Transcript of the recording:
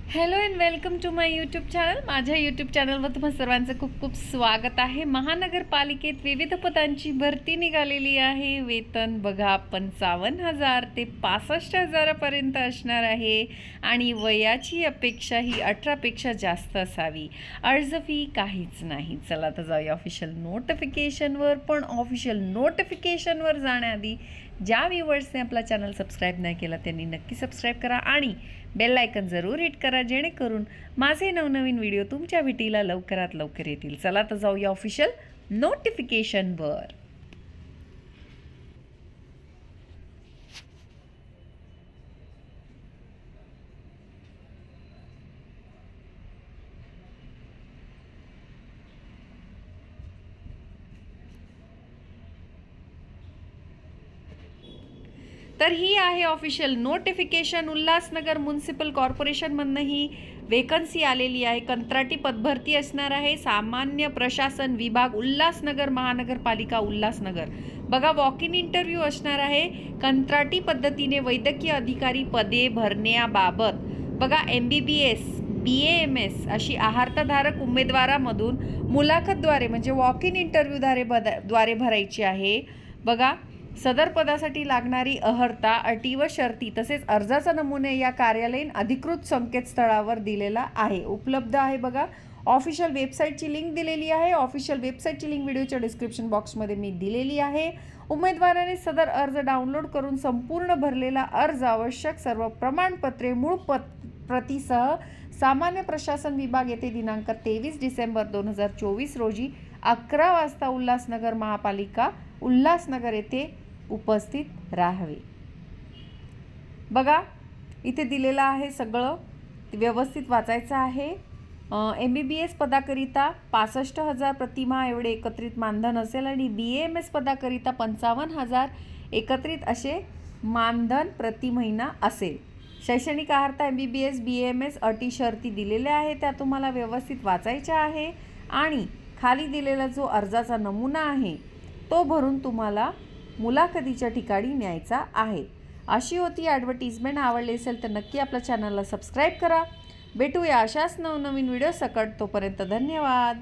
Hello and welcome to my YouTube channel. माझ्या YouTube चॅनलवर तुम्हा सर्वांचं खूप खूप स्वागत आहे। महानगरपालिकेत विविध पदांची भरती निघालेली आहे। वेतन बघा 55,000 ते 65,000 पर्यंत असणार आहे आणि वयाची अपेक्षा ही 18 पेक्षा जास्त असावी। अर्ज फी काहीच नाही। चला तर जाऊया ऑफिशियल नोटिफिकेशनवर। पण ऑफिशियल नोटिफिकेशनवर जाण्याआधी ज्या व्ह्यूअर्सने आपला चॅनल सबस्क्राईब नाही केला त्यांनी नक्की सबस्क्राईब करा आणि बेल आयकन जरूर हिट करा, जेणेकरून माझे नवनवीन व्हिडिओ तुमच्या भेटीला लवकरात लवकर येतील। चला तर जाऊया ऑफिशियल नोटिफिकेशनवर। तर ही आहे ऑफिशियल नोटिफिकेशन। उल्हासनगर म्युनिसिपल कॉर्पोरेशनमधनं ही वेकन्सी आलेली आहे। कंत्राटी पदभरती असणार आहे। सामान्य प्रशासन विभाग उल्हासनगर महानगरपालिका उल्हासनगर। बघा वॉक इन इंटरव्ह्यू असणार आहे। कंत्राटी पद्धतीने वैद्यकीय अधिकारी पदे भरण्याबाबत बघा MBBS BAMS अशी आहारताधारक उमेदवारामधून मुलाखतद्वारे म्हणजे वॉक इन इंटरव्ह्यूद्वारे भरायची आहे। बघा सदर पदासाठी लागणारी अर्हता, अटी व शर्ती तसेच अर्जाचा नमुने या कार्यालयीन अधिकृत संकेतस्थळावर दिलेला आहे, उपलब्ध आहे। बघा ऑफिशियल वेबसाईटची लिंक दिलेली आहे। ऑफिशियल वेबसाईटची लिंक व्हिडिओच्या डिस्क्रिप्शन बॉक्समध्ये मी दिलेली आहे। उमेदवाराने सदर अर्ज डाउनलोड करून संपूर्ण भरलेला अर्ज, आवश्यक सर्व प्रमाणपत्रे मूळ प्रतीसह सामान्य प्रशासन विभाग येथे दिनांक 23 डिसेंबर 2024 रोजी 11 वाजता उल्हासनगर महापालिका उल्हासनगर येथे उपस्थित राहावे। बघा इथे दिलेलं आहे, सगळं व्यवस्थित वाचायचं आहे। MBBS पदाकरिता 65,000 प्रतिमाह एवढे एकत्रित मानधन असेल आणि BAMS पदाकरिता 55,000 एकत्रित असे मानधन प्रति महिना असेल। शैक्षणिक अर्हता MBBS BAMS अटी शर्ती दिलेल्या आहे, त्या तुम्हाला व्यवस्थित वाचायच्या आहे आणि खाली दिलेला जो अर्जाचा नमुना आहे तो भरून तुम्हाला मुलाखतीच्या ठिकाणी न्यायचा आहे। अशी होती ॲडव्हर्टिजमेंट। आवडली असेल तर नक्की आपल्या चॅनलला सबस्क्राईब करा। भेटूया अशाच नवनवीन व्हिडिओ सकट। तोपर्यंत धन्यवाद।